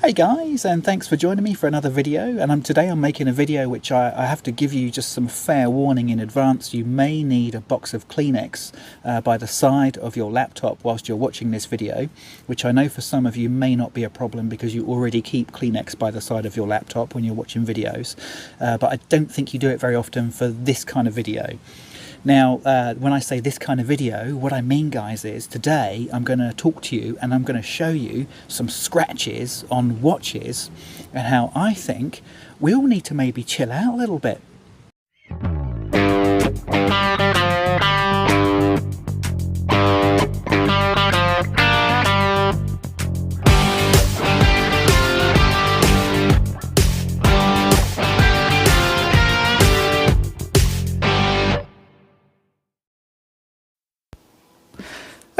Hey guys, and thanks for joining me for another video. And today I'm making a video which I have to give you just some fair warning in advance. You may need a box of Kleenex by the side of your laptop whilst you're watching this video, which I know for some of you may not be a problem because you already keep Kleenex by the side of your laptop when you're watching videos. But I don't think you do it very often for this kind of video. Now, when I say this kind of video, what I mean, guys, is today I'm going to talk to you and I'm going to show you some scratches on watches and how I think we all need to maybe chill out a little bit.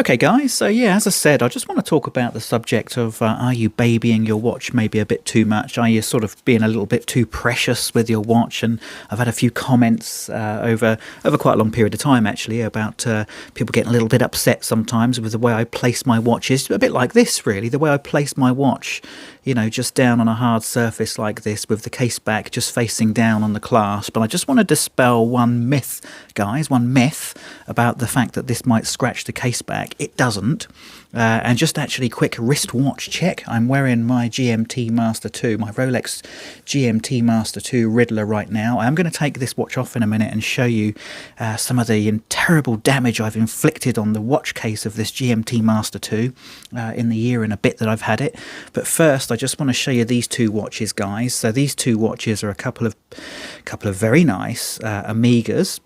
Okay guys, so yeah, as I said, I just want to talk about the subject of are you babying your watch maybe a bit too much? Are you sort of being a little bit too precious with your watch? And I've had a few comments over quite a long period of time actually about people getting a little bit upset sometimes with the way I place my watches. A bit like this really, the way I place my watch, you know, just down on a hard surface like this with the case back just facing down on the clasp. And I just want to dispel one myth, guys, one myth about the fact that this might scratch the case back. It doesn't. And just actually quick wristwatch check. I'm wearing my GMT Master 2, my Rolex GMT Master 2 Riddler right now. I'm going to take this watch off in a minute and show you some of the terrible damage I've inflicted on the watch case of this GMT Master 2 in the year and a bit that I've had it. But first I just want to show you these two watches, guys. So these two watches are a couple of very nice Omegas.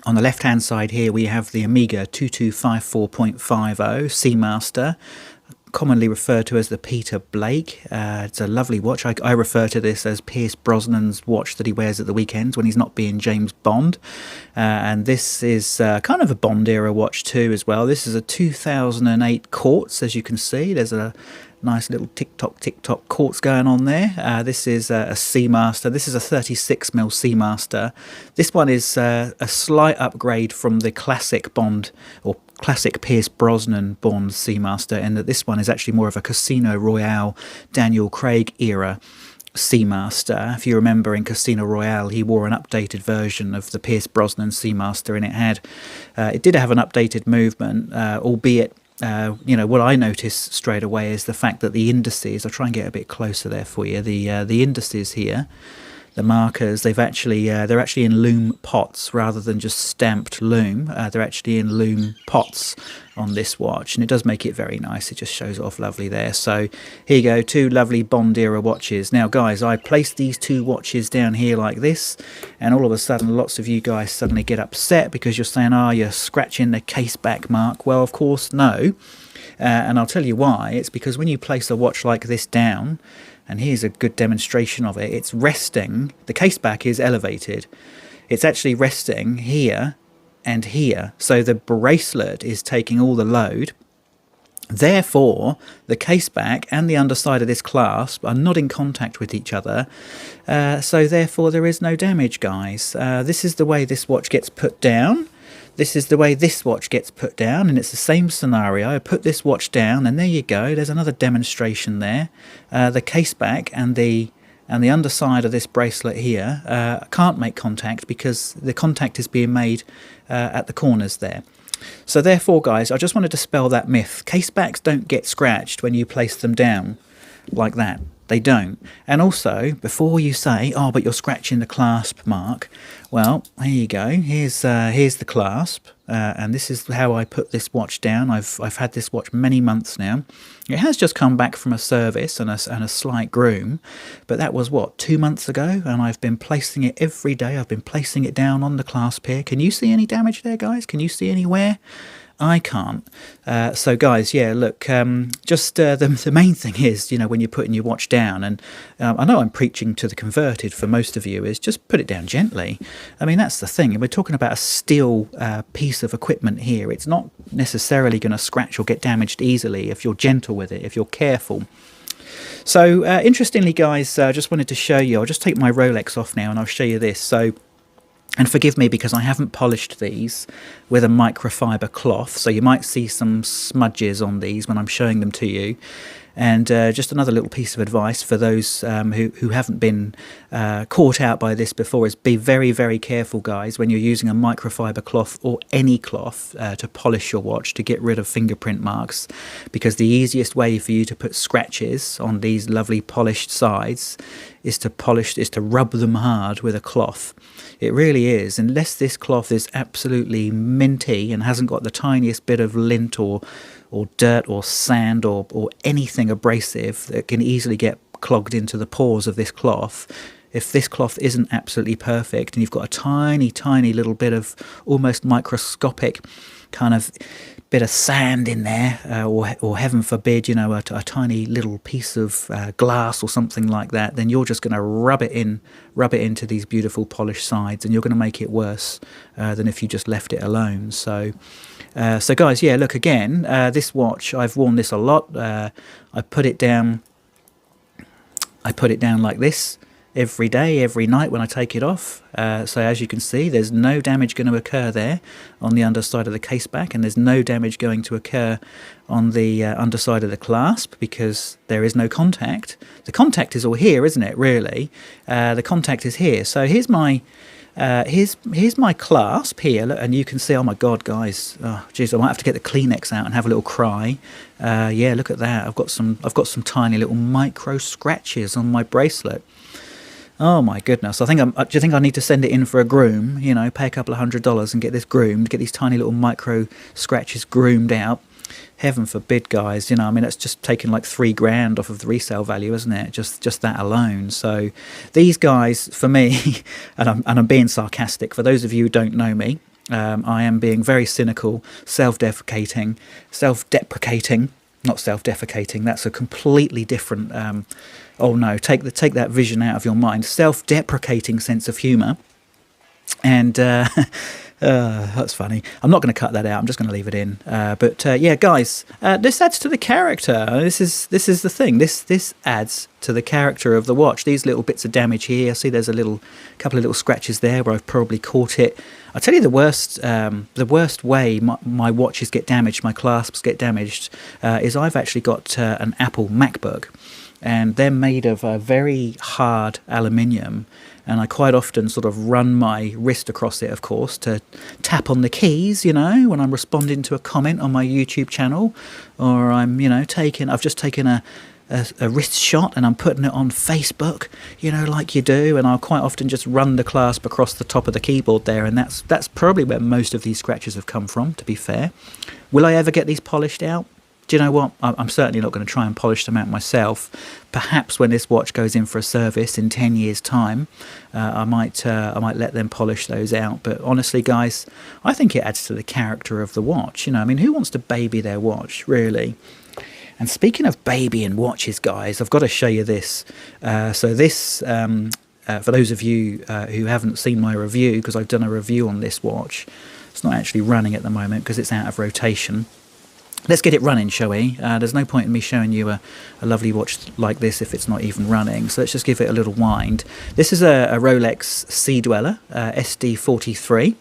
On the left hand side here we have the Omega 2254.50 Seamaster, commonly referred to as the Peter Blake. It's a lovely watch. I refer to this as Pierce Brosnan's watch that he wears at the weekends when he's not being James Bond. And this is kind of a Bond era watch too as well. This is a 2008 quartz, as you can see. There's a nice little tick-tock quartz going on there. This is a Seamaster. This is a 36mm Seamaster. This one is a slight upgrade from the classic Bond or classic Pierce Brosnan Bond Seamaster, in that this one is actually more of a Casino Royale Daniel Craig era Seamaster. If you remember, in Casino Royale he wore an updated version of the Pierce Brosnan Seamaster, and it did have an updated movement, albeit you know, what I noticed straight away is the fact that the indices, I'll try and get a bit closer there for you, the indices here, the markers, they're actually in lume pots rather than just stamped lume. They're actually in lume pots on this watch, and it does make it very nice. It just shows it off lovely there. So here you go, two lovely Bond era watches. Now guys, I placed these two watches down here like this, and all of a sudden lots of you guys suddenly get upset because you're saying, oh, you're scratching the case back, Mark. Well, of course no, and I'll tell you why. It's because when you place a watch like this down, and here's a good demonstration of it, it's resting, the case back is elevated, it's actually resting here and here, so the bracelet is taking all the load. Therefore the case back and the underside of this clasp are not in contact with each other, so therefore there is no damage, guys. This is the way this watch gets put down. This is the way this watch gets put down, and it's the same scenario. I put this watch down, and there you go. There's another demonstration there. The case back and the underside of this bracelet here can't make contact because the contact is being made at the corners there. So therefore, guys, I just want to dispel that myth. Case backs don't get scratched when you place them down like that. They don't. And also, before you say, oh, but you're scratching the clasp, Mark, well, here you go. Here's the clasp, and this is how I put this watch down. I've had this watch many months now. It has just come back from a service and a slight groom, but that was, what, 2 months ago? And I've been placing it every day. I've been placing it down on the clasp here. Can you see any damage there, guys? Can you see any wear? I can't. So guys, yeah, look, just the main thing is, you know, when you're putting your watch down, and I know I'm preaching to the converted for most of you, is just put it down gently. I mean, that's the thing. And we're talking about a steel piece of equipment here. It's not necessarily going to scratch or get damaged easily if you're gentle with it, if you're careful. So interestingly, guys, I just wanted to show you, I'll just take my Rolex off now and I'll show you this. So And forgive me because I haven't polished these with a microfiber cloth, so you might see some smudges on these when I'm showing them to you. And just another little piece of advice for those who haven't been caught out by this before is be very, very careful, guys, when you're using a microfiber cloth or any cloth to polish your watch to get rid of fingerprint marks, because the easiest way for you to put scratches on these lovely polished sides is to rub them hard with a cloth. It really is. Unless this cloth is absolutely minty and hasn't got the tiniest bit of lint or dirt or sand or anything abrasive that can easily get clogged into the pores of this cloth, if this cloth isn't absolutely perfect and you've got a tiny, tiny little bit of almost microscopic kind of bit of sand in there, or heaven forbid, a tiny little piece of glass or something like that, then you're just going to rub it into these beautiful polished sides, and you're going to make it worse than if you just left it alone. So guys, yeah, look, again, this watch, I've worn this a lot. I put it down like this every day, every night when I take it off. So as you can see, there's no damage going to occur there on the underside of the case back, and there's no damage going to occur on the underside of the clasp because there is no contact. The contact is all here, isn't it, really? The contact is here. So here's my clasp here, and you can see, oh my god, guys, oh geez, I might have to get the Kleenex out and have a little cry. Yeah, look at that. I've got some tiny little micro scratches on my bracelet. Oh my goodness! Do you think I need to send it in for a groom? Pay a couple of $100 and get this groomed, get these tiny little micro scratches groomed out. Heaven forbid, guys. That's just taking like $3,000 off of the resale value, isn't it? Just that alone. So these guys, for me, and I'm being sarcastic. For those of you who don't know me, I am being very cynical, self-deprecating. Not self-defecating. That's a completely different. Oh no! Take that vision out of your mind. Self-deprecating sense of humour, and that's funny. I'm not going to cut that out. I'm just going to leave it in. But yeah, guys, this adds to the character. This is the thing. This adds to the character of the watch. These little bits of damage here. See, there's a couple of little scratches there where I've probably caught it. I'll tell you the worst way my watches get damaged, my clasps get damaged, is I've actually got an Apple MacBook, and they're made of very hard aluminium, and I quite often sort of run my wrist across it, of course, to tap on the keys, when I'm responding to a comment on my YouTube channel, or I'm, I've just taken a wrist shot and I'm putting it on Facebook, like you do, and I'll quite often just run the clasp across the top of the keyboard there, and that's probably where most of these scratches have come from, to be fair. Will I ever get these polished out? Do you know what? I'm certainly not going to try and polish them out myself. Perhaps when this watch goes in for a service in 10 years' time, I might let them polish those out. But honestly, guys, I think it adds to the character of the watch. Who wants to baby their watch, really? And speaking of babying watches, guys, I've got to show you this. So this, for those of you who haven't seen my review, because I've done a review on this watch, it's not actually running at the moment because it's out of rotation. Let's get it running, shall we? There's no point in me showing you a lovely watch like this if it's not even running. So let's just give it a little wind. This is a Rolex Sea-Dweller SD43.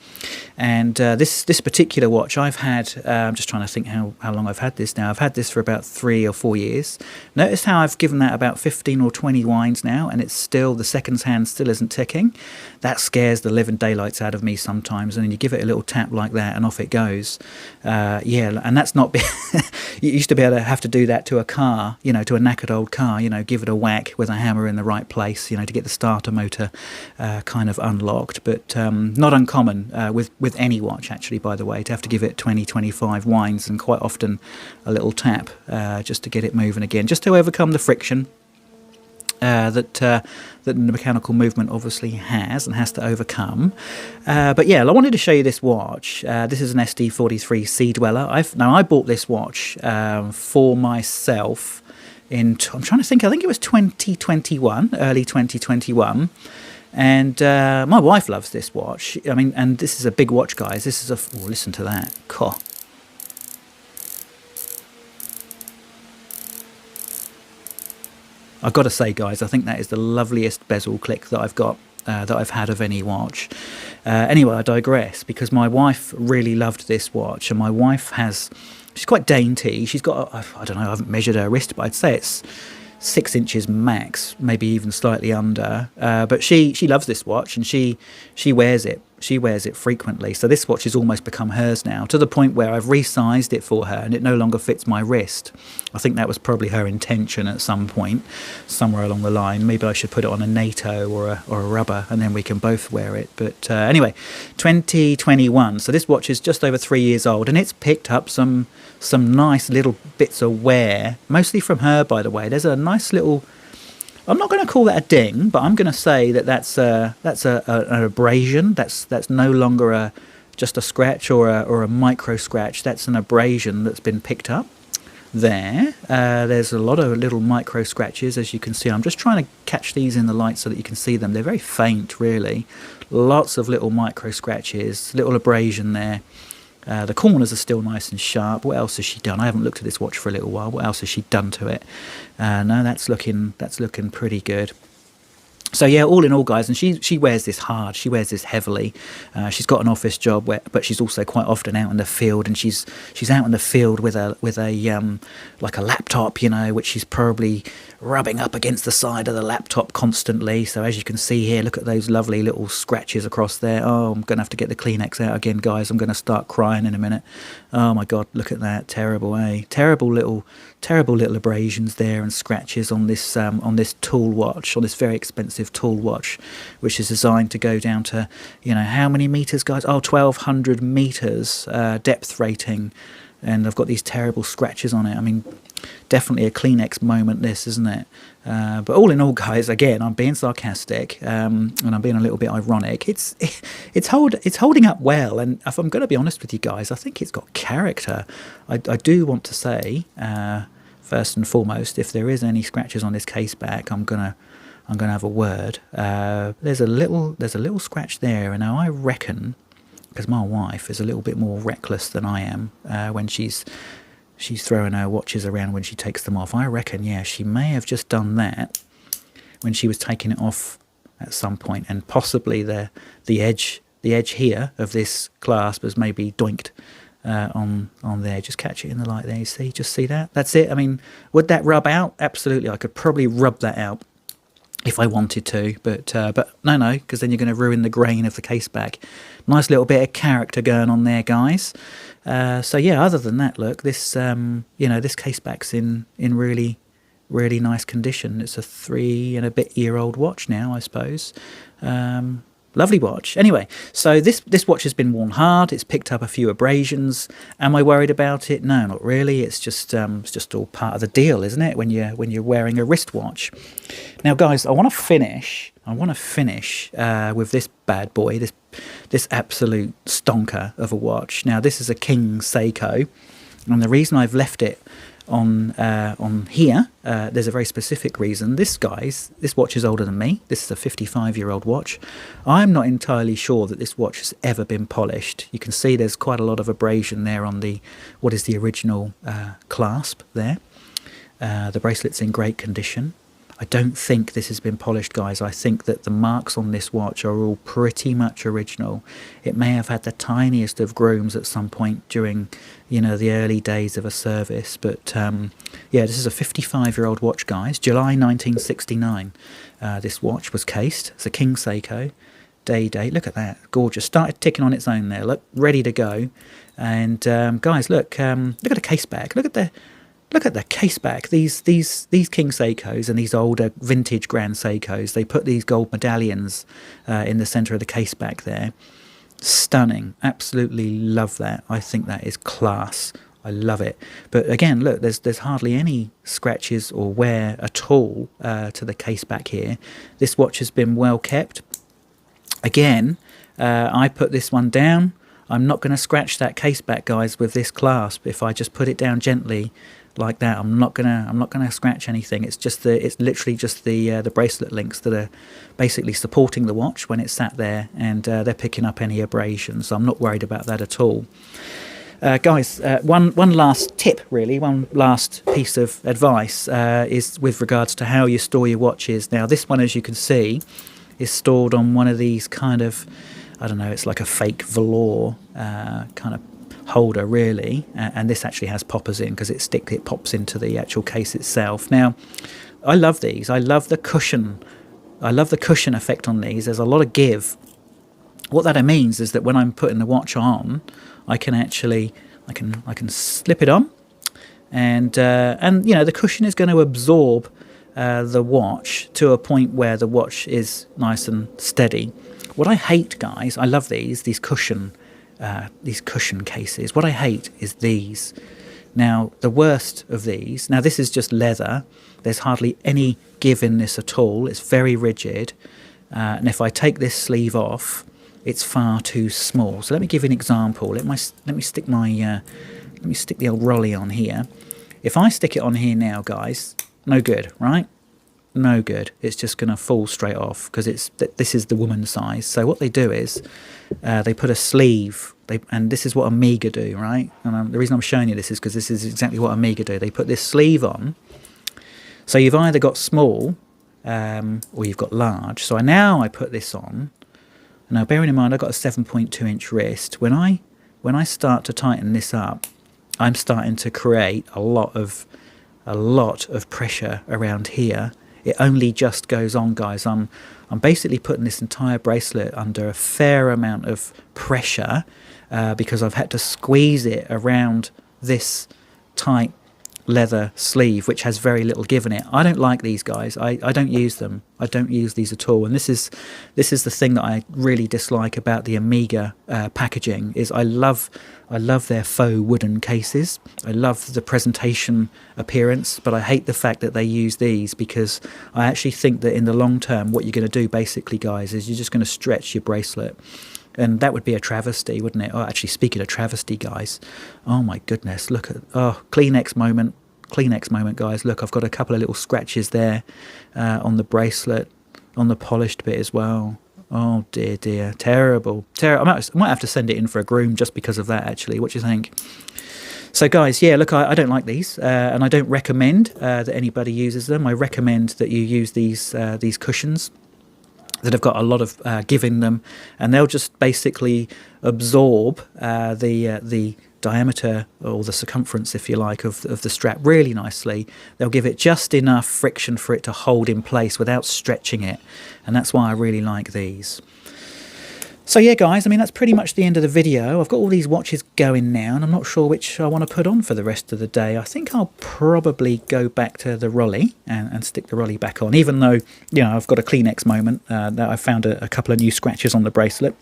And this particular watch I've had, I'm just trying to think how long I've had this now. I've had this for about 3 or 4 years. Notice how I've given that about 15 or 20 winds now, and it's still, the seconds hand still isn't ticking. That scares the living daylights out of me sometimes, and then you give it a little tap like that and off it goes. Yeah, and that's not... You used to be able to have to do that to a car, to a knackered old car, give it a whack with a hammer in the right place, to get the starter motor kind of unlocked. But not uncommon with any watch, actually, by the way, to have to give it 20, 25 winds and quite often a little tap just to get it moving again, just to overcome the friction that the mechanical movement obviously has and has to overcome. But yeah, I wanted to show you this watch. This is an SD43 Sea-Dweller. I bought this watch for myself I'm trying to think, I think it was 2021, early 2021. And my wife loves this watch. And this is a big watch, guys. This is listen to that. Cool. I've got to say, guys, I think that is the loveliest bezel click that I've got that I've had of any watch. Anyway, I digress, because my wife really loved this watch, and my wife she's quite dainty. She's got, I don't know, I haven't measured her wrist, but I'd say it's 6 inches max, maybe even slightly under. But she loves this watch, and she wears it. She wears it frequently. So this watch has almost become hers now, to the point where I've resized it for her, and it no longer fits my wrist. I think that was probably her intention at some point, somewhere along the line. Maybe I should put it on a NATO or a rubber, and then we can both wear it. But anyway, 2021. So this watch is just over 3 years old, and it's picked up some nice little bits of wear, mostly from her, by the way. There's a nice little, I'm not going to call that a ding, but I'm going to say that's an abrasion. That's no longer just a scratch or a micro scratch. That's an abrasion that's been picked up there. There's a lot of little micro scratches, as you can see. I'm just trying to catch these in the light so that you can see them. They're very faint, really. Lots of little micro scratches, little abrasion there. The corners are still nice and sharp. What else has she done? I haven't looked at this watch for a little while. What else has she done to it? No, that's looking pretty good. So yeah, all in all, guys, and she wears this hard. She wears this heavily. She's got an office job, but she's also quite often out in the field, and she's out in the field with a like a laptop, you know, which she's probably rubbing up against the side of the laptop constantly. So as you can see here, look at those lovely little scratches across there. Oh, I'm gonna have to get the Kleenex out again, guys. I'm gonna start crying in a minute. Oh my God, look at that, terrible, eh? Terrible little abrasions there and scratches on this tool watch, on this very expensive tool watch, which is designed to go down to, you know, how many meters, guys? Oh, 1,200 meters depth rating, and I've got these terrible scratches on it. I mean, definitely a Kleenex moment, this, isn't it? But all in all, guys, again, I'm being sarcastic, and I'm being a little bit ironic. It's holding up well, and if I'm going to be honest with you guys, I think it's got character. I do want to say, first and foremost, if there is any scratches on this case back, I'm gonna have a word. There's a little scratch there, and now I reckon, because my wife is a little bit more reckless than I am when she's throwing her watches around when she takes them off. I reckon, yeah, she may have just done that when she was taking it off at some point, and possibly the edge here of this clasp has maybe doinked on there. Just catch it in the light there, you see, just see that? That's it. I mean, would that rub out? Absolutely, I could probably rub that out if I wanted to, but no, because then you're going to ruin the grain of the case back. Nice little bit of character going on there, guys. So yeah, other than that, look, this this case back's in really, really nice condition. It's a 3 and a bit year old watch now, I suppose. Lovely watch. Anyway, so this watch has been worn hard. It's picked up a few abrasions. Am I worried about it? No, not really. It's just all part of the deal, isn't it? When you're wearing a wristwatch. Now, guys, I want to finish with this bad boy, this absolute stonker of a watch. Now, this is a King Seiko, and the reason I've left it on here, there's a very specific reason. This watch is older than me. This is a 55-year-old watch. I'm not entirely sure that this watch has ever been polished. You can see there's quite a lot of abrasion there on what is the original clasp there. The bracelet's in great condition. I don't think this has been polished, guys. I think that the marks on this watch are all pretty much original. It may have had the tiniest of grooms at some point during, the early days of a service. But yeah, this is a 55-year-old watch, guys. July 1969. This watch was cased. It's a King Seiko. Day date. Look at that. Gorgeous. Started ticking on its own there. Look, ready to go. And guys, look at the case back. Look at the case back. These King Seikos and these older vintage Grand Seikos, they put these gold medallions in the centre of the case back there. Stunning. Absolutely love that. I think that is class. I love it. But again, look, there's hardly any scratches or wear at all to the case back here. This watch has been well kept. Again, I put this one down. I'm not going to scratch that case back, guys, with this clasp. If I just put it down gently like that, I'm not gonna scratch anything. It's literally just the bracelet links that are basically supporting the watch when it's sat there, and they're picking up any abrasions. So I'm not worried about that at all. Guys, one last tip, really, one last piece of advice is with regards to how you store your watches. Now, this one, as you can see, is stored on one of these kind of, I don't know, it's like a fake velour kind of holder really, and this actually has poppers in because it pops into the actual case itself. Now I love these. I love the cushion. I love the cushion effect on these. There's a lot of give. What that means is that when I'm putting the watch on, I can actually I can slip it on, and you know, the cushion is going to absorb the watch to a point where the watch is nice and steady. What I hate, guys, I love these cushion cases. What I hate is these. Now, the worst of these, now this is just leather. There's hardly any give in this at all. It's very rigid. And if I take this sleeve off, it's far too small. So let me give you an example. Let me stick the old Rolly on here. If I stick it on here now, guys, no good, right? No good. It's just going to fall straight off because this is the woman's size. So what they do is they put a sleeve, and this is what Omega do, right? And the reason I'm showing you this is because this is exactly what Omega do. They put this sleeve on, so you've either got small or you've got large. So now I put this on. Now, bearing in mind I've got a 7.2 inch wrist. When I start to tighten this up, I'm starting to create a lot of pressure around here. It only just goes on, guys. I'm basically putting this entire bracelet under a fair amount of pressure because I've had to squeeze it around this tight leather sleeve, which has very little give in it. I don't like these, guys. I don't use them. I don't use these at all. And this is the thing that I really dislike about the Omega packaging is I love their faux wooden cases. I love the presentation appearance, but I hate the fact that they use these because I actually think that in the long term what you're going to do basically, guys, is you're just going to stretch your bracelet. And that would be a travesty, wouldn't it? Oh, actually, speaking of travesty, guys, oh my goodness, look at, Kleenex moment, guys. Look, I've got a couple of little scratches there on the bracelet, on the polished bit as well. Oh dear, terrible. I might have to send it in for a groom just because of that, actually. What do you think? So, guys, yeah, look, I don't like these, and I don't recommend that anybody uses them. I recommend that you use these cushions that have got a lot of give in them, and they'll just basically absorb the diameter or the circumference, if you like, of the strap really nicely. They'll give it just enough friction for it to hold in place without stretching it, and that's why I really like these. So yeah, guys, I mean, that's pretty much the end of the video. I've got all these watches going now, and I'm not sure which I want to put on for the rest of the day. I think I'll probably go back to the Rolly and stick the Rolly back on, even though, you know, I've got a Kleenex moment that I found a couple of new scratches on the bracelet,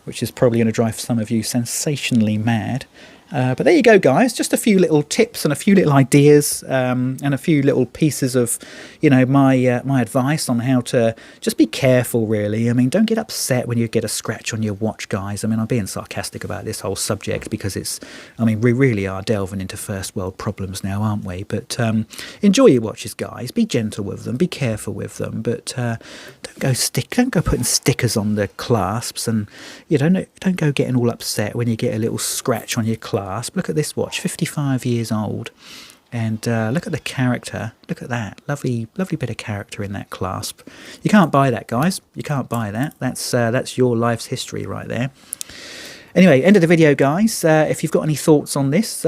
which is probably going to drive some of you sensationally mad. But there you go, guys. Just a few little tips and a few little ideas and a few little pieces of, you know, my advice on how to just be careful, really. I mean, don't get upset when you get a scratch on your watch, guys. I mean, I'm being sarcastic about this whole subject because we really are delving into first world problems now, aren't we? But enjoy your watches, guys. Be gentle with them. Be careful with them. But don't go putting stickers on the clasps, and you don't go getting all upset when you get a little scratch on your clasp. Look at this watch, 55 years old, and look at the character. Look at that lovely bit of character in that clasp. You can't buy that, guys. You can't buy that. That's your life's history right there. Anyway, end of the video, guys. If you've got any thoughts on this,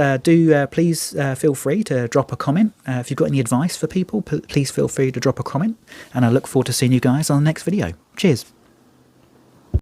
please feel free to drop a comment. If you've got any advice for people, please feel free to drop a comment, and I look forward to seeing you guys on the next video. Cheers.